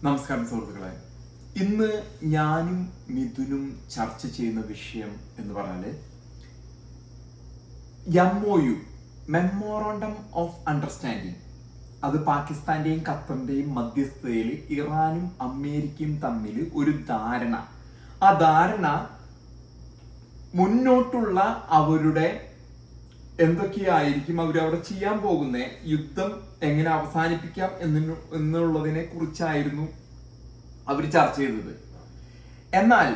നമസ്കാരം സുഹൃത്തുക്കളെ. ഇന്ന് ഞാനും മിഥുനും ചർച്ച ചെയ്യുന്ന വിഷയം എന്ന് പറഞ്ഞാൽ MOU, മെമ്മോറാണ്ടം ഓഫ് അണ്ടർസ്റ്റാൻഡിങ്. അത് പാകിസ്ഥാന്റെയും ഖത്തറിന്റെയും മധ്യസ്ഥതയിൽ ഇറാനും അമേരിക്കയും തമ്മിൽ ഒരു ധാരണ. ആ ധാരണ മുന്നോട്ടുള്ള അവരുടെ എന്തൊക്കെയായിരിക്കും അവരവിടെ ചെയ്യാൻ പോകുന്ന യുദ്ധം എങ്ങനെ അവസാനിപ്പിക്കാം എന്നുള്ളതിനെ കുറിച്ചായിരുന്നു അവർ ചർച്ച ചെയ്തത്. എന്നാൽ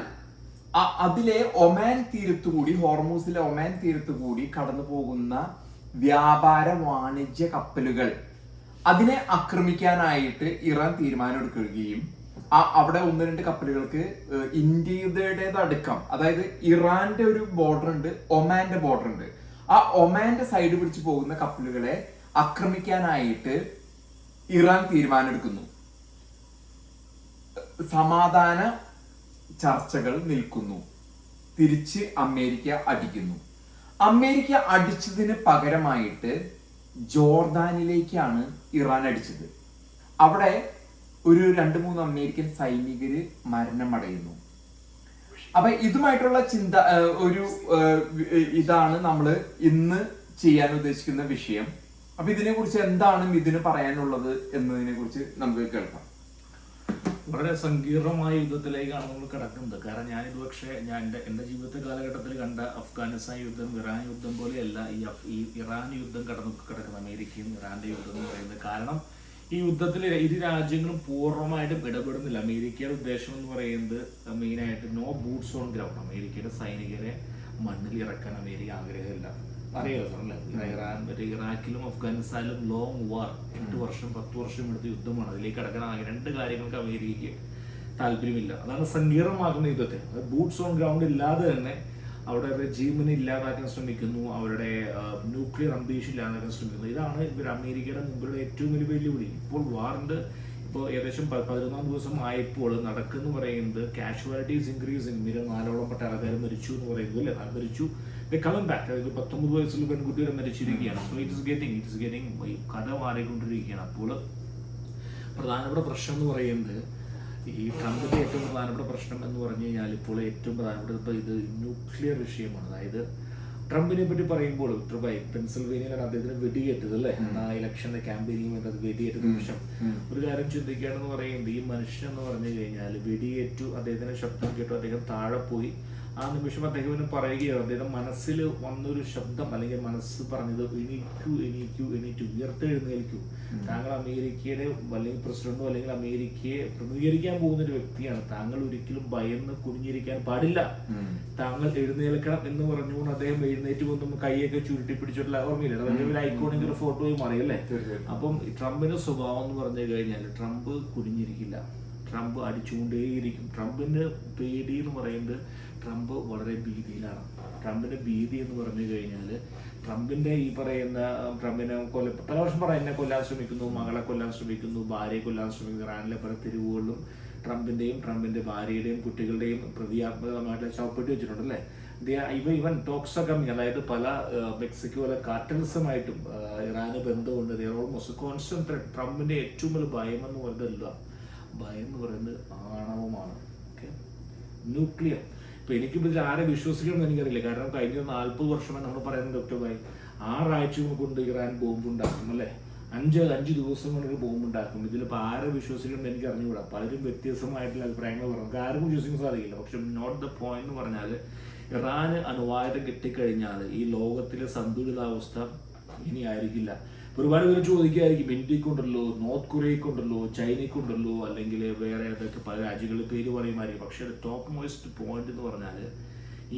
അതിലെ ഒമാൻ തീരത്തുകൂടി, ഹോർമൂസിലെ ഒമാൻ തീരത്തുകൂടി കടന്നു പോകുന്ന വ്യാപാര വാണിജ്യ കപ്പലുകൾ, അതിനെ ആക്രമിക്കാനായിട്ട് ഇറാൻ തീരുമാനമെടുക്കുകയും അവിടെ 1-2 കപ്പലുകൾക്ക് ഇന്ത്യയുടേതടക്കം, അതായത് ഇറാന്റെ ഒരു ബോർഡർ ഉണ്ട്, ഒമാന്റെ ബോർഡർ ഉണ്ട്, ആ ഒമാന്റെ സൈഡ് പിടിച്ച് പോകുന്ന കപ്പലുകളെ ആക്രമിക്കാനായിട്ട് ഇറാൻ തീരുമാനമെടുക്കുന്നു. സമാധാന ചർച്ചകൾ നിൽക്കുന്നു. തിരിച്ച് അമേരിക്ക അടിക്കുന്നു. അമേരിക്ക അടിച്ചതിന് പകരമായിട്ട് ജോർദാനിലേക്കാണ് ഇറാൻ അടിച്ചത്. അവിടെ ഒരു 2-3 അമേരിക്കൻ സൈനികര് മരണമടയുന്നു. അപ്പൊ ഇതുമായിട്ടുള്ള ഇതാണ് നമ്മൾ ഇന്ന് ചെയ്യാൻ ഉദ്ദേശിക്കുന്ന വിഷയം. അപ്പൊ ഇതിനെ കുറിച്ച് എന്താണ് ഇതിന് പറയാനുള്ളത് എന്നതിനെ കുറിച്ച് നമുക്ക് കേൾക്കാം. വളരെ സങ്കീർണമായ യുദ്ധത്തിലേക്കാണ് നമ്മൾ കിടക്കുന്നത്. കാരണം ഞാനിത് പക്ഷേ എൻ്റെ ജീവിത കാലഘട്ടത്തിൽ കണ്ട അഫ്ഗാനിസ്ഥാൻ യുദ്ധം, ഇറാൻ യുദ്ധം പോലെയല്ല ഈ ഇറാൻ യുദ്ധം കിടക്കുന്ന അമേരിക്കയും ഇറാന്റെ യുദ്ധം എന്ന് പറയുന്നത്. കാരണം ഈ യുദ്ധത്തിൽ ഇരു രാജ്യങ്ങളും പൂർണ്ണമായിട്ടും ഇടപെടുന്നില്ല. അമേരിക്കയുടെ ഉദ്ദേശം എന്ന് പറയുന്നത് മെയിനായിട്ട് നോ ബൂട്ട്സ് ഓൺ ഗ്രൗണ്ട്. അമേരിക്കയുടെ സൈനികരെ മണ്ണിൽ ഇറക്കാൻ അമേരിക്ക ആഗ്രഹമില്ല. അറിയാമല്ലോ അല്ലേ, ഇറാഖിലും അഫ്ഗാനിസ്ഥാനിലും ലോങ് വാർ, 8 വർഷം 10 വർഷം എടുത്ത യുദ്ധമാണ്. അതിലേക്ക് കടക്കാൻ 2 കാര്യങ്ങൾക്ക് അമേരിക്കയ്ക്ക് താല്പര്യമില്ല. അതാണ് സങ്കീർണമാക്കുന്ന യുദ്ധത്തെ. ബൂട്ട്സ് ഓൺ ഗ്രൗണ്ട് ഇല്ലാതെ തന്നെ അവിടെ റെജീമിനെ ഇല്ലാതാക്കാൻ ശ്രമിക്കുന്നു, അവരുടെ ന്യൂക്ലിയർ അംബീഷൻ ഇല്ലാതാക്കാൻ ശ്രമിക്കുന്നു. ഇതാണ് അമേരിക്കയുടെ മുമ്പിലുള്ള ഏറ്റവും വലിയ വെല്ലുവിളി. ഇപ്പോൾ വാറിന്റെ ഏകദേശം 11-ാം ദിവസം ആയപ്പോൾ നടക്കുന്നു പറയുന്നത് കാഷ്വാലിറ്റീസ് ഇൻക്രീസിങ്. 4ഓളം പട്ടാളക്കാർ മരിച്ചു എന്ന് പറയുന്നത് അല്ലേ, മരിച്ചു. കമ്മിങ് ബാക്ക്, അതായത് 19 വയസ്സുള്ള പെൺകുട്ടി വരെ മരിച്ചിരിക്കുകയാണ്. സോ ഇറ്റ് ഇസ് ഗെറ്റിംഗ് കഥ മാറിക്കൊണ്ടിരിക്കുകയാണ്. അപ്പോൾ പ്രധാനപ്പെട്ട പ്രശ്നം എന്ന് പറയുന്നത് ഈ ട്രംപിന്റെ ഏറ്റവും പ്രധാനപ്പെട്ട പ്രശ്നം എന്ന് പറഞ്ഞു കഴിഞ്ഞാൽ ഇപ്പോൾ ഏറ്റവും പ്രധാനപ്പെട്ട ഇത് ന്യൂക്ലിയർ വിഷയമാണ്. അതായത് ട്രംപിനെ പറ്റി പറയുമ്പോൾ പെൻസിൽവേനിയയിലാണ് അദ്ദേഹത്തിന് വെടിയേറ്റത് അല്ലേ, ഇലക്ഷന്റെ ക്യാമ്പയിനിങ് വേണ്ടി അത് വെടിയേറ്റ നിമിഷം ഒരു കാര്യം ചിന്തിക്കുകയാണെന്ന് പറയുന്നത്, ഈ മനുഷ്യൻ എന്ന് പറഞ്ഞു കഴിഞ്ഞാൽ വെടിയേറ്റു, അദ്ദേഹത്തിന്റെ ശബ്ദം കേട്ടു, അദ്ദേഹം താഴെ പോയി. ആ നിമിഷം അദ്ദേഹം പറയുകയാണ്, അദ്ദേഹം മനസ്സിൽ വന്നൊരു ശബ്ദം അല്ലെങ്കിൽ മനസ്സ് പറഞ്ഞത് എണീറ്റു ഉയർത്തെഴുന്നേൽക്കൂ. താങ്കൾ അമേരിക്കയുടെ അല്ലെങ്കിൽ പ്രസിഡന്റോ അല്ലെങ്കിൽ അമേരിക്കയെ പ്രതിനിധീകരിക്കാൻ പോകുന്ന ഒരു വ്യക്തിയാണ്. താങ്കൾ ഒരിക്കലും ഭയന്ന് കുനിഞ്ഞിരിക്കാൻ പാടില്ല, താങ്കൾ എഴുന്നേൽക്കണം എന്ന് പറഞ്ഞുകൊണ്ട് അദ്ദേഹം എഴുന്നേറ്റ് വന്നും കൈയൊക്കെ ചുരുട്ടി പിടിച്ചിട്ടുള്ള ഓർമ്മയില്ല, അതൊരു ഐക്കോണിക് ഒരു ഫോട്ടോയും മാറിയല്ലേ. അപ്പം ട്രംപിന്റെ സ്വഭാവം എന്ന് പറഞ്ഞു കഴിഞ്ഞാൽ ട്രംപ് കുനിഞ്ഞിരിക്കില്ല, ട്രംപ് അടിച്ചുകൊണ്ടേയിരിക്കും. ട്രംപിന്റെ പേടി എന്ന് പറയുന്നത് ട്രംപ് വളരെ ഭീതിയിലാണ്. ട്രംപിന്റെ ഭീതി എന്ന് പറഞ്ഞു കഴിഞ്ഞാൽ ട്രംപിന്റെ ഈ പറയുന്ന ട്രംപിനെ പല വർഷം എന്നെ കൊല്ലാൻ ശ്രമിക്കുന്നു, മകളെ കൊല്ലാൻ ശ്രമിക്കുന്നു, ഭാര്യയെ കൊല്ലാൻ ശ്രമിക്കുന്നു. ഇറാനിലെ പല തെരുവുകളിലും ട്രംപിന്റെ ഭാര്യയുടെയും കുട്ടികളുടെയും പ്രതിയാത്മകമായിട്ടുള്ള ചവപ്പെട്ടി വെച്ചിട്ടുണ്ടല്ലേ. ഇവൻ ടോക്സ് ഒക്കെ, അതായത് പല മെക്സിക്കോയിലെ കാർട്ടൽസുമായിട്ടും ഇറാന് ബന്ധമുണ്ട്. Almost constant threat. ട്രംപിന്റെ ഏറ്റവും വലിയ ഭയം എന്ന് പറയുന്നതല്ല, ഭയം എന്ന് പറയുന്നത് ആണവമാണ്, ന്യൂക്ലിയർ. ഇപ്പൊ എനിക്കിപ്പോൾ ഇതിൽ ആരെ വിശ്വസിക്കണമെന്ന് എനിക്കറിയില്ല. കാരണം കഴിഞ്ഞ 40 വർഷമായി നമ്മൾ പറയുന്നത് ഡോക്ടർ ഭായി 6 ആഴ്ച കൊണ്ട് ഇറാൻ ബോംബ് ഉണ്ടാക്കും അല്ലേ, 5 ദിവസം കൊണ്ട് ഒരു ബോംബ് ഉണ്ടാക്കും. ഇതിലിപ്പോൾ ആരെ വിശ്വസിക്കണം എനിക്ക് അറിഞ്ഞുകൂടാ. പലരും വ്യത്യസ്തമായിട്ടുള്ള അഭിപ്രായങ്ങൾ പറഞ്ഞു, നമുക്ക് ആർക്കും വിശ്വസിക്കാൻ സാധിക്കില്ല. പക്ഷെ നോട്ട് ദ പോയിന്റ് എന്ന് പറഞ്ഞാൽ ഇറാന് അണുവായുധം കിട്ടിക്കഴിഞ്ഞാൽ ഈ ലോകത്തിലെ സന്തുലിതാവസ്ഥ ഇനി ആയിരിക്കില്ല. ഒരുപാട് പേര് ചോദിക്കായിരിക്കും, ഇന്ത്യക്കുണ്ടല്ലോ, നോർത്ത് കൊറിയക്കുണ്ടല്ലോ, ചൈനയ്ക്കുണ്ടല്ലോ, അല്ലെങ്കിൽ വേറെ ഏതൊക്കെ പല രാജ്യങ്ങളുടെ പേര് പറയുമായിരിക്കും. പക്ഷേ ടോപ്പ് മോസ്റ്റ് പോയിന്റ് എന്ന് പറഞ്ഞാൽ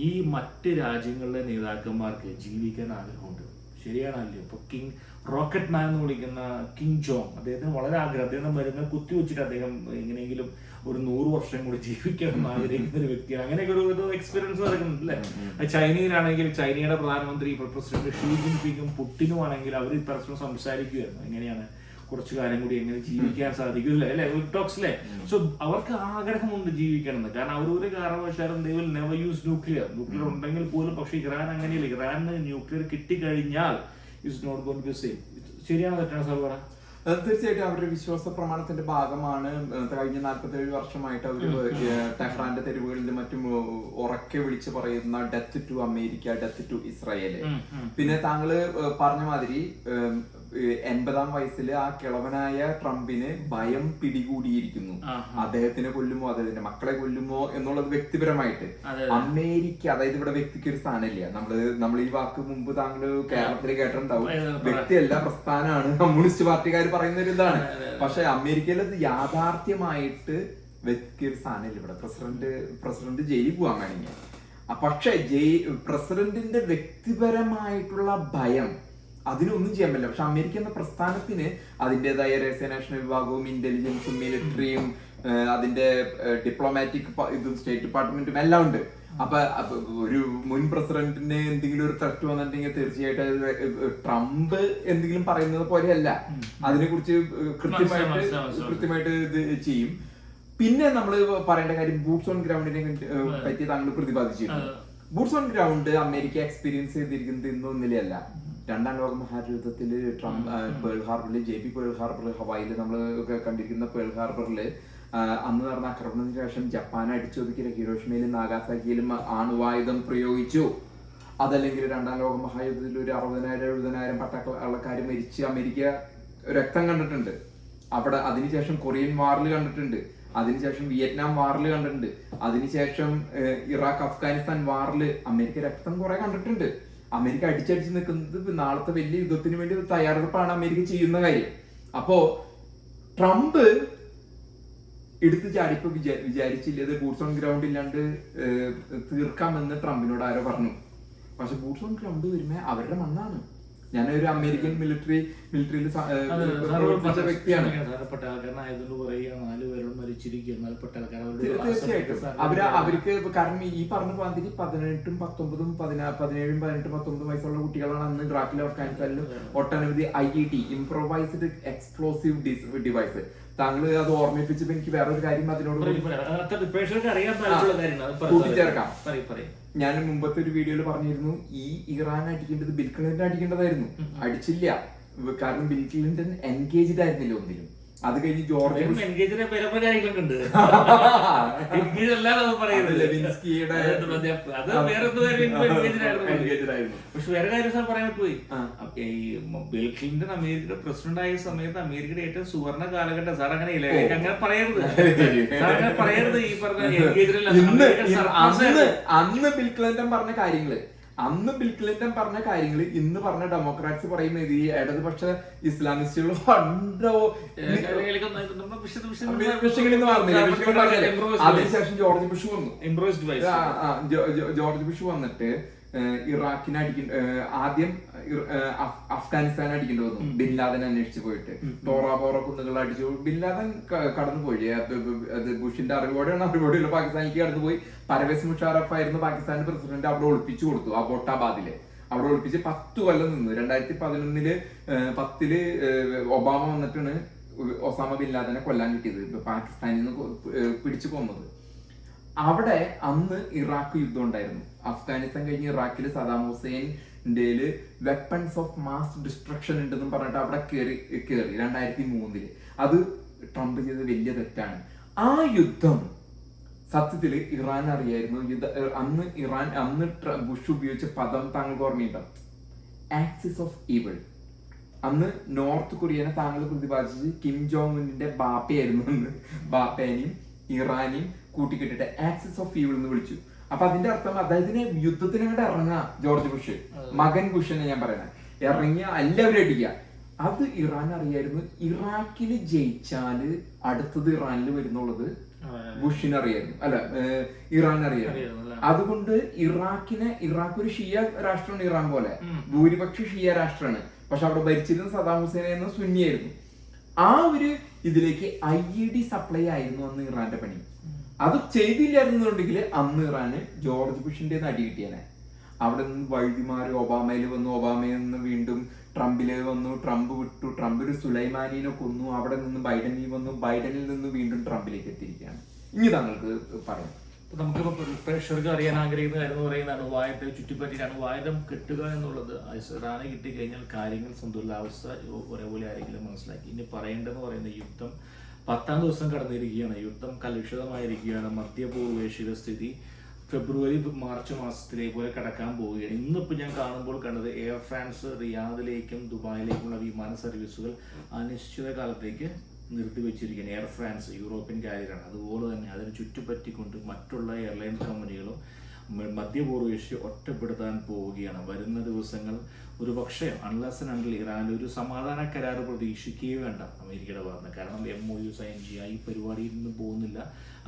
ഈ മറ്റ് രാജ്യങ്ങളിലെ നേതാക്കന്മാർക്ക് ജീവിക്കാൻ ആഗ്രഹമുണ്ട്. ശരിയാണല്ലോ. ഇപ്പൊ റോക്കറ്റ് മാൻ എന്ന് വിളിക്കുന്ന കിങ് ജോങ്, അദ്ദേഹത്തിന് വളരെ ആഗ്രഹം, അദ്ദേഹം മരുന്ന് കുത്തിവെച്ചിട്ട് അദ്ദേഹം എങ്ങനെയെങ്കിലും ഒരു 100 വർഷം കൂടി ജീവിക്കണം എന്ന് ആഗ്രഹിക്കുന്ന ഒരു വ്യക്തിയാണ്. അങ്ങനെയൊക്കെ ഒരു എക്സ്പീരിയൻസ് നടക്കുന്നുണ്ട് അല്ലേ. ചൈനയിലാണെങ്കിൽ ചൈനയുടെ പ്രധാനമന്ത്രി പ്രസിഡന്റ് ഷീ ജിൻപിങ്ങും പുട്ടിനും ആണെങ്കിൽ അവർ പരസ്പരം സംസാരിക്കുമായിരുന്നു, എങ്ങനെയാണ് കുറച്ചു കാലം കൂടി എങ്ങനെ ജീവിക്കാൻ സാധിക്കില്ല അല്ലെ, ഒരു ടോക്സിലെ. സോ അവർക്ക് ആഗ്രഹമുണ്ട് ജീവിക്കണം എന്ന്. കാരണം അവർ ഒരു കാരണവശാലും they will never use nuclear ഉണ്ടെങ്കിൽ പോലും. പക്ഷെ ഇറാൻ അങ്ങനെയല്ല. ഇറാന് ന്യൂക്ലിയർ കിട്ടിക്കഴിഞ്ഞാൽ is not going to be safe. ശരിയാണോ തെറ്റാണ് സാർ പറ? തീർച്ചയായിട്ടും അവരുടെ വിശ്വാസ പ്രമാണത്തിന്റെ ഭാഗമാണ്. കഴിഞ്ഞ 47 വർഷമായിട്ട് അവര് ടെഹ്റാന്റെ തെരുവുകളിലും മറ്റും ഉറക്കെ വിളിച്ചു പറയുന്ന death to America, death to Israel. പിന്നെ താങ്കള് പറഞ്ഞ മാതിരി 80-ാം വയസ്സിൽ ആ കിളവനായ ട്രംപിന് ഭയം പിടികൂടിയിരിക്കുന്നു. അദ്ദേഹത്തിനെ കൊല്ലുമോ, അദ്ദേഹത്തിന്റെ മക്കളെ കൊല്ലുമോ എന്നുള്ളത് വ്യക്തിപരമായിട്ട്. അമേരിക്ക, അതായത് ഇവിടെ വ്യക്തിക്ക് ഒരു സ്ഥാനമില്ല. നമ്മൾ ഈ വാക്ക് മുമ്പ് താങ്കൾ കേരളത്തിൽ കേട്ടിട്ടുണ്ടാവും. വ്യക്തിയല്ല, പ്രസ്ഥാനമാണ്. കമ്മ്യൂണിസ്റ്റ് പാർട്ടിക്കാർ പറയുന്ന ഒരു ഇതാണ്. പക്ഷെ അമേരിക്കയിൽ അത് യാഥാർത്ഥ്യമായിട്ട് വ്യക്തിക്ക് ഒരു സ്ഥാനമില്ല. ഇവിടെ പ്രസിഡന്റ് ജയിലിൽ പോകാൻ വേണമെങ്കിൽ. പക്ഷെ പ്രസിഡന്റിന്റെ വ്യക്തിപരമായിട്ടുള്ള ഭയം, അതിനൊന്നും ചെയ്യാൻ പറ്റില്ല. പക്ഷെ അമേരിക്ക എന്ന പ്രസ്ഥാനത്തിന് അതിൻ്റെതായ രഹസ്യാന്വേഷണ വിഭാഗവും ഇന്റലിജൻസും മിലിറ്ററിയും അതിന്റെ ഡിപ്ലോമാറ്റിക് ഇതും സ്റ്റേറ്റ് ഡിപ്പാർട്ട്മെന്റും എല്ലാം ഉണ്ട്. അപ്പൊ ഒരു മുൻ പ്രസിഡന്റിന് എന്തെങ്കിലും ഒരു ത്രെറ്റ് വന്നിട്ടുണ്ടെങ്കിൽ തീർച്ചയായിട്ടും ട്രംപ് എന്തെങ്കിലും പറയുന്നത് പോലെയല്ല. അതിനെക്കുറിച്ച് കൃത്യമായിട്ട് ഇത് ചെയ്യും. പിന്നെ നമ്മൾ പറയേണ്ട കാര്യം ബൂട്ട്സ് ഓൺ ഗ്രൗണ്ടിനെ പറ്റി താങ്കൾ പ്രതിപാദിച്ചിരുന്നു. Boots on ground America experience ചെയ്തിരിക്കുന്നത് ഇന്നൊന്നിലല്ല. 2ാം ലോക മഹായുദ്ധത്തിൽ പേൾ ഹാർബറിൽ, JP പേൾ ഹാർബർ, ഹവായിൽ നമ്മൾ കണ്ടിരിക്കുന്ന പേൾ ഹാർബറിൽ അന്ന് നടന്ന ആക്രമണത്തിന് ശേഷം ജപ്പാൻ അടിച്ചൊതുക്കിയ ഹിരോഷിമയിലും നാഗാസാക്കിയിലും ആണവായുധം പ്രയോഗിച്ചു. അതല്ലെങ്കിൽ 2ാം ലോക മഹായുദ്ധത്തിൽ ഒരു 60,000-70,000 പട്ടാളക്കാർ മരിച്ച് അമേരിക്ക രക്തം കണ്ടിട്ടുണ്ട്. അവിടെ അതിനുശേഷം കൊറിയൻ വാറിൽ കണ്ടിട്ടുണ്ട്. അതിനുശേഷം വിയറ്റ്നാം വാറിൽ കണ്ടിട്ടുണ്ട്. അതിനുശേഷം ഇറാഖ് അഫ്ഗാനിസ്ഥാൻ വാറിൽ അമേരിക്ക രക്തം കുറെ കണ്ടിട്ടുണ്ട്. അമേരിക്ക അടിച്ചടിച്ച് നിൽക്കുന്നത് നാളത്തെ വലിയ യുദ്ധത്തിന് വേണ്ടി തയ്യാറെടുപ്പാണ് അമേരിക്ക ചെയ്യുന്ന കാര്യം. അപ്പോ ട്രംപ് എടുത്തു ചാടിപ്പോ വിചാരിച്ചില്ല ഇത് ബൂട്ട്സ് ഓൺ ഗ്രൗണ്ട് ഇല്ലാണ്ട് തീർക്കാമെന്ന് ട്രംപിനോട് ആരോ പറഞ്ഞു. പക്ഷെ ബൂട്ട്സ് ഓൺ ഗ്രൗണ്ട് വരുമ്പോ അവരുടെ മണ്ണാണ്. ഞാനൊരു അമേരിക്കൻ മിലിറ്ററിയിൽ പ്രവർത്തിച്ച വ്യക്തിയാണ്. തീർച്ചയായിട്ടും അവർക്ക് കാരണം ഈ പറഞ്ഞ മാതിരി 18, 19, 17, 18, 19 വയസ്സുള്ള കുട്ടികളാണ് അന്ന് ഇറാഖിലും അഫ്ഗാനിസ്ഥാനിലും ഒട്ടനവധി IED ഇംപ്രൊവൈസ്ഡ് എക്സ്പ്ലോസീവ് ഡിവൈസ്. താങ്കൾ അത് ഓർമ്മിപ്പിച്ചപ്പോ എനിക്ക് വേറൊരു കാര്യം അതിനോട് കൂട്ടിച്ചേർക്കാം. ഞാൻ മുമ്പത്തെ ഒരു വീഡിയോയിൽ പറഞ്ഞിരുന്നു, ഈ ഇറാൻ അടിക്കേണ്ടത് ബിൽ ക്ലിന്റൺ അടിക്കേണ്ടതായിരുന്നു. അടിച്ചില്ല. കാരണം ബിൽ ക്ലിന്റൺ എൻഗേജ്ഡ് ആയിരുന്നില്ല ഒന്നിലും. അത് കഴിഞ്ഞ് ജോർജ് പക്ഷെ വേറെ കാര്യം സാർ പറയാൻ പറ്റുപോയി. ഈ ബിൽ ക്ലിന്റൺ അമേരിക്കയുടെ പ്രസിഡന്റ് ആയ സമയത്ത് അമേരിക്കയുടെ ഏറ്റവും സുവർണ കാലഘട്ടം. സാർ അങ്ങനെ അങ്ങനെ പറയരുത്, അങ്ങനെ പറയരുത്. ഈ പറഞ്ഞ അന്ന് ബിൽ ക്ലിന്റൺ പറഞ്ഞ കാര്യങ്ങള് ഇന്ന് പറഞ്ഞ ഡെമോക്രാറ്റ്സ് പറയുന്നത് ഈ ഇടതുപക്ഷ ഇസ്ലാമിസ്റ്റുകൾ അതിനുശേഷം ജോർജ് ബുഷ് വന്നിട്ട് ഇറാഖിനെ ആദ്യം അഫ്ഗാനിസ്ഥാൻ അടിക്കേണ്ടി വന്നു. ബിൻ ലാദൻ അന്വേഷിച്ച് പോയിട്ട് ടോറാബോറ കുന്നുകൾ അടിച്ചു. ബിൻ ലാദൻ കടന്നുപോയി. അത് ബുഷിന്റെ അറിവോടെയുള്ള പാകിസ്ഥാനിലേക്ക് കടന്നുപോയി. പർവേസ് മുഷാറഫ് ആയിരുന്നു പാകിസ്ഥാന്റെ പ്രസിഡന്റ്. അവിടെ ഒളിപ്പിച്ചു കൊടുത്തു. അബോട്ടാബാദില് അവിടെ ഒളിപ്പിച്ച് 10 കൊല്ലം നിന്നു. 2011-10 ഒബാമ വന്നിട്ടാണ് ഒസാമ ബിൻ ലാദനെ കൊല്ലാൻ കിട്ടിയത്, പാകിസ്ഥാനിൽ നിന്ന് പിടിച്ചു കൊന്നത്. അവിടെ അന്ന് ഇറാഖ് യുദ്ധം ഉണ്ടായിരുന്നു. അഫ്ഗാനിസ്ഥാൻ കഴിഞ്ഞ് ഇറാഖിൽ സദാം ഹുസൈൻ്റെ വെപ്പൺസ് ഓഫ് മാസ് ഡിസ്ട്രക്ഷൻ ഉണ്ടെന്നും പറഞ്ഞിട്ട് അവിടെ കയറി 2003. അത് ട്രംപ് ചെയ്തത് വലിയ തെറ്റാണ്. ആ യുദ്ധം സത്യത്തിൽ ഇറാൻ അറിയായിരുന്നു. അന്ന് ബുഷ് ഉപയോഗിച്ച പദം താങ്കൾക്ക് ഓർമ്മയുണ്ടാവും, ആക്സിസ് ഓഫ് ഈവിൾ. അന്ന് നോർത്ത് കൊറിയനെ താങ്കൾ പ്രതിപാദിച്ചത് കിം ജോങ് ഉന്നിന്റെ ബാപ്പയായിരുന്നു. അന്ന് ബാപ്പേനെയും ഇറാനെയും കൂട്ടിക്കെട്ടിട്ട് ആക്സിസ് ഓഫ് ഈവിൾ എന്ന് വിളിച്ചു. അപ്പൊ അതിന്റെ അർത്ഥം അദ്ദേഹത്തിന് യുദ്ധത്തിന് അങ്ങോട്ട് ഇറങ്ങുക. ജോർജ് ബുഷ്, മകൻ ബുഷിനെ ഞാൻ പറയണേ, ഇറങ്ങിയ എല്ലാവരും അടിക്കുക. അത് ഇറാൻ അറിയായിരുന്നു. ഇറാഖില് ജയിച്ചാല് അടുത്തത് ഇറാനിൽ വരുന്നുള്ളത് ബുഷിന് അറിയായിരുന്നു, അല്ല ഇറാൻ അറിയായിരുന്നു. അതുകൊണ്ട് ഇറാഖ് ഒരു ഷിയ രാഷ്ട്രമാണ്. ഇറാൻ പോലെ ഭൂരിപക്ഷ ഷിയ രാഷ്ട്രമാണ്. പക്ഷെ അവിടെ ഭരിച്ചിരുന്ന സദാം ഹുസൈൻ എന്ന സുന്നിയായിരുന്നു. ആ ഒരു ഇതിലേക്ക് IED സപ്ലൈ ആയിരുന്നു അന്ന് ഇറാന്റെ പണി. അത് ചെയ്തില്ലായിരുന്നുണ്ടെങ്കിൽ അന്ന് ഇറാന് ജോർജ് ബുഷിന്റെ അടി കിട്ടിയാനെ. അവിടെ നിന്ന് വഴുതിമാറി ഒബാമയിൽ വന്നു, ഒബാമയിൽ നിന്ന് വീണ്ടും ട്രംപില് വന്നു, ട്രംപ് വിട്ടു, ട്രംപ് ഒരു സുലൈമാനിനെ കൊന്നു, അവിടെ നിന്ന് ബൈഡനിൽ വന്നു, ബൈഡനിൽ നിന്ന് വീണ്ടും ട്രംപിലേക്ക് എത്തിയിരിക്കുകയാണ്. ഇനി താങ്കൾക്ക് പറയാം. നമുക്കിപ്പോൾ പ്രേക്ഷകർക്ക് അറിയാൻ ആഗ്രഹിക്കുന്ന കാര്യം എന്ന് പറയുന്നത് അണുവായുധത്തെ ചുറ്റിപ്പറ്റിയിട്ട് അണുവായുധം കെട്ടുക എന്നുള്ളത് ഇറാനെ കിട്ടിക്കഴിഞ്ഞാൽ കാര്യങ്ങൾ സന്തുലിതാവസ്ഥ ഒരേപോലെ ആരെങ്കിലും മനസ്സിലാക്കി. ഇനി പറയേണ്ടതെന്ന് പറയുന്നത് യുദ്ധം 10-ാം ദിവസം കടന്നിരിക്കുകയാണ്. യുദ്ധം കലുഷിതമായിരിക്കുകയാണ്. മധ്യപൂർവേഷ്യയുടെ സ്ഥിതി ഫെബ്രുവരി മാർച്ച് മാസത്തിലേക്ക് പോലെ കടക്കാൻ പോവുകയാണ്. ഇന്നിപ്പോൾ ഞാൻ കാണുമ്പോൾ കണ്ടത് എയർ ഫ്രാൻസ് റിയാദിലേക്കും ദുബായിലേക്കുമുള്ള വിമാന സർവീസുകൾ അനിശ്ചിത കാലത്തേക്ക് നിർത്തിവെച്ചിരിക്കുകയാണ്. എയർ ഫ്രാൻസ് യൂറോപ്യൻ കാരിയറാണ്. അതുപോലെ തന്നെ അതിന് ചുറ്റുപറ്റിക്കൊണ്ട് മറ്റുള്ള എയർലൈൻ കമ്പനികളും മധ്യപൂർവേഷ്യ ഒറ്റപ്പെടുത്താൻ പോവുകയാണ്. വരുന്ന ദിവസങ്ങൾ ഒരു പക്ഷേ അൺലെസ് ആൻഡ് അണ്ടിൽ ഇറാൻ ഒരു സമാധാന കരാർ പ്രതീക്ഷിക്കുകയേ വേണ്ട അമേരിക്കയുടെ ഭാഗത്ത്. കാരണം MOU സൈൻ ചെയ്യുക ഈ പരിപാടിയിൽ നിന്ന് പോകുന്നില്ല.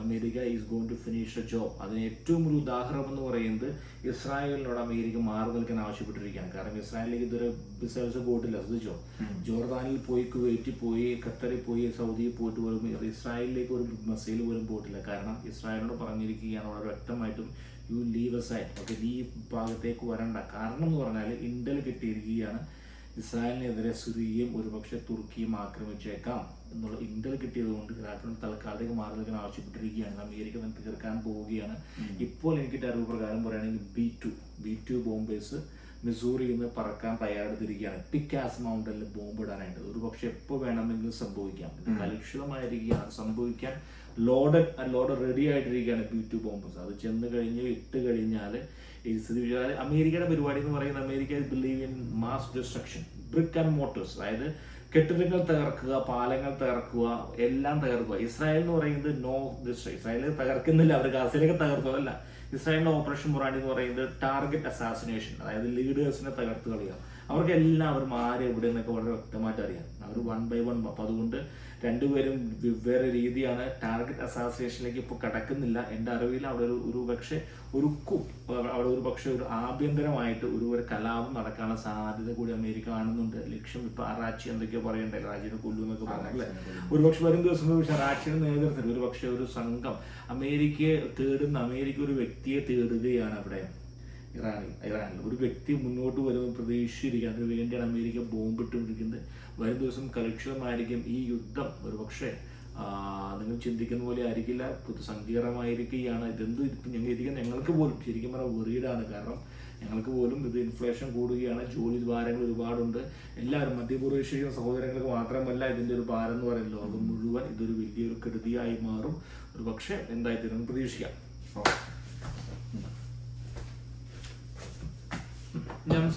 America is going to finish a job. അതിന് ഏറ്റവും ഒരു ഉദാഹരണം എന്ന് പറയുന്നത് ഇസ്രായേലിനോട് അമേരിക്ക മാറി നിൽക്കാൻ ആവശ്യപ്പെട്ടിരിക്കുകയാണ്. കാരണം ഇസ്രായേലിലേക്ക് ഇതുവരെ മിസൈൽസ് പോയിട്ടില്ല. ശ്രദ്ധിച്ചോ, ജോർദാനിൽ പോയി, കുവൈറ്റിൽ പോയി, ഖത്തറിൽ പോയി, സൗദിയിൽ പോയിട്ട് പോലും ഇസ്രായേലിലേക്ക് ഒരു മിസൈൽ പോലും പോയിട്ടില്ല. കാരണം ഇസ്രായേലിനോട് പറഞ്ഞിരിക്കുകയാണ് വളരെ വ്യക്തമായിട്ടും യു ലീവ് അസൈഡ്, ഓക്കെ, ഈ ഭാഗത്തേക്ക് വരണ്ട. കാരണം എന്ന് പറഞ്ഞാൽ ഇന്റൽ കിട്ടിയിരിക്കുകയാണ് ഇസ്രായേലിനെതിരെ സിറിയയും ഒരുപക്ഷെ തുർക്കിയും ആക്രമിച്ചേക്കാം എന്നുള്ള ഇന്റൽ കിട്ടിയതുകൊണ്ട് ഇറാഖിനോട് തൽക്കാലത്തേക്ക് മാറി നിൽക്കാൻ ആവശ്യപ്പെട്ടിരിക്കുകയാണ്. അമേരിക്ക തന്നെ തീർക്കാൻ പോവുകയാണ്. ഇപ്പോൾ എനിക്ക് അറിവ് പ്രകാരം പറയുകയാണെങ്കിൽ B2 ബോംബേഴ്സ് മിസൂറിയിൽ നിന്ന് പറക്കാൻ തയ്യാറെടുത്തിരിക്കുകയാണ്. പിക്കാസ് മൗണ്ടനിൽ ബോംബ് ഇടാനായിട്ട്. ഒരു പക്ഷെ എപ്പോൾ വേണമെങ്കിലും സംഭവിക്കാം. കലുഷിതമായിരിക്കുകയാണ്. സംഭവിക്കാൻ ലോഡ് റെഡി ആയിട്ടിരിക്കുകയാണ് B2 ബോംബേഴ്സ്. അത് ചെന്ന് കഴിഞ്ഞ് ഇട്ട് കഴിഞ്ഞാൽ അമേരിക്കയുടെ പരിപാടി എന്ന് പറയുന്നത് America believe in mass destruction, brick and motors. അതായത് കെട്ടിടങ്ങൾ തകർക്കുക, പാലങ്ങൾ തകർക്കുക, എല്ലാം തകർക്കുക. ഇസ്രായേൽ എന്ന് പറയുന്നത് നോ ഡിസ്ട്രക്ഷൻ. ഇസ്രായേൽ തകർക്കുന്നില്ല, അവർ ഗാസയിലേക്ക് തകർക്കുകയല്ല. ഇസ്രായേലിന്റെ ഓപ്പറേഷൻ മൊറാനി എന്ന് പറയുന്നത് ടാർഗറ്റ് അസാസിനേഷൻ, അതായത് ലീഡേഴ്സിനെ തകർത്ത് കളയുക. അവർക്ക് എല്ലാവരും ആര് എവിടെ നിന്നൊക്കെ വളരെ വ്യക്തമായിട്ട് അറിയാം. അവർ 1 by 1. അപ്പം അതുകൊണ്ട് രണ്ടുപേരും വെവ്വേറെ രീതിയാണ്. ടാർഗറ്റ് അസാസിനേഷനിലേക്ക് ഇപ്പോൾ കടക്കുന്നില്ല. എൻ്റെ അറിവിൽ അവിടെ ഒരു പക്ഷേ അവിടെ ഒരു പക്ഷേ ഒരു ആഭ്യന്തരമായിട്ട് ഒരു കലാപം നടക്കാനുള്ള സാധ്യത കൂടി അമേരിക്ക കാണുന്നുണ്ട്. ലക്ഷ്യം ഇപ്പൊ അറാച്ചി എന്തൊക്കെയോ പറയണ്ടേ, റാച്ചിനെ കൊല്ലുന്നൊക്കെ പറഞ്ഞല്ലേ. ഒരുപക്ഷെ വരും ദിവസം അറാച്ചിയുടെ നേതൃത്വത്തിൽ ഒരു പക്ഷേ ഒരു സംഘം അമേരിക്ക ഒരു വ്യക്തിയെ തേടുകയാണ് അവിടെ ഇറാനിൽ ഒരു വ്യക്തി മുന്നോട്ട് വരുമ്പോൾ പ്രതീക്ഷിച്ചിരിക്കുക. അതിന് വേണ്ടിയാണ് അമേരിക്ക ബോംബിട്ടുകൊണ്ടിരിക്കുന്നത്. വരും ദിവസം കലുഷിതമായിരിക്കും ഈ യുദ്ധം. ഒരു പക്ഷേ നിങ്ങൾ ചിന്തിക്കുന്ന പോലെ ആയിരിക്കില്ല, സങ്കീർണമായിരിക്കുകയാണ്. ഞങ്ങൾക്ക് പോലും ശരിക്കും പറഞ്ഞാൽ വെറീഡാണ്. കാരണം ഞങ്ങൾക്ക് പോലും ഇത് ഇൻഫ്ലേഷൻ കൂടുകയാണ്, ജോലി ഭാരങ്ങൾ ഒരുപാടുണ്ട്. എല്ലാവരും മധ്യപൂർവേഷ്യൻ സഹോദരങ്ങൾക്ക് മാത്രമല്ല ഇതിൻ്റെ ഒരു ഭാരം എന്ന് പറയുന്നത് ലോകം മുഴുവൻ ഇതൊരു വലിയൊരു കെടുതിയായി മാറും. ഒരു പക്ഷേ എന്തായിത്തീരും പ്രതീക്ഷിക്കാം. ഞാൻ